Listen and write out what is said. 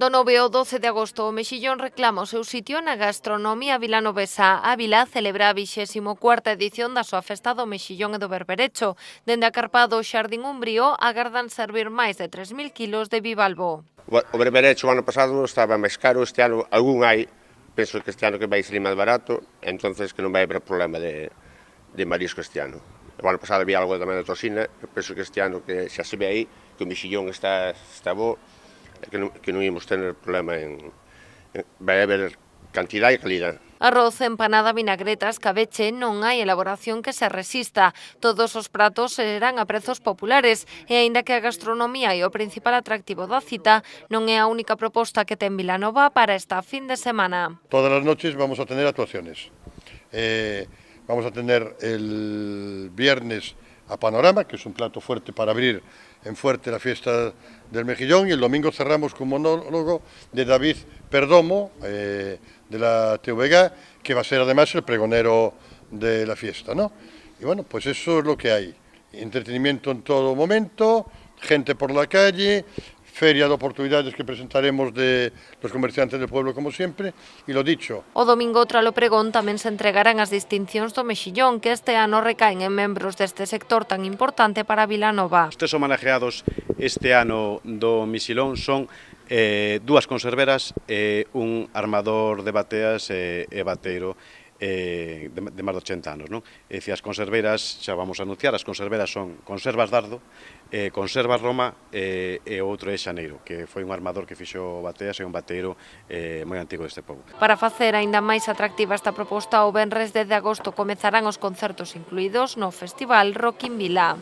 Do 9 ao 12 de agosto, o Mexillón reclama o seu sitio na gastronomía vilanovesa. A vila celebra a 24ª edición da súa festa do Mexillón e do Berberecho. Dende a carpa do Xardín Umbrío agardan servir máis de 3.000 kilos de bivalvo. O berberecho o ano pasado estaba máis caro, este ano algún hai, penso que este ano que vai salir máis barato, entonces que non vai haber problema de marisco este ano. O ano pasado había algo tamén de toxina, eu penso que este ano que xa se ve aí, que o Mexillón está bo, que non íamos tener problema vai haber cantidad e calidad. Arroz, empanada, vinagretas, cabeche, non hai elaboración que se resista. Todos os pratos serán a prezos populares e, aínda que a gastronomía é o principal atractivo da cita, non é a única proposta que ten Vilanova para esta fin de semana. Todas las noches vamos a tener actuaciones. Vamos a tener el viernes a Panorama, que es un plato fuerte para abrir en Fuerte la fiesta del Mejillón, y el domingo cerramos con un monólogo de David Perdomo, de la TVG, que va a ser además el pregonero de la fiesta, ¿no? Y bueno, pues eso es lo que hay. Entretenimiento en todo momento, gente por la calle, feria de oportunidades que presentaremos de los comerciantes del pueblo como siempre, y lo dicho. O domingo tralo pregón tamén se entregarán as distincións do Mexillón, que este ano recaen en membros deste sector tan importante para Vilanova. Os tres homenajeados este ano do Mexillón son dúas conserveras e un armador de bateas e bateiro de máis de 80 anos, non? É dicir, as conserveras, xa vamos a anunciar, as conserveras son Conservas Dardo, Conservas Roma e o outro é Xaneiro, que foi un armador que fixo bateas e un bateiro moi antigo deste pobo. Para facer aínda máis atractiva esta proposta, o venres 10 de agosto comezarán os concertos incluídos no Festival Rock in Vila.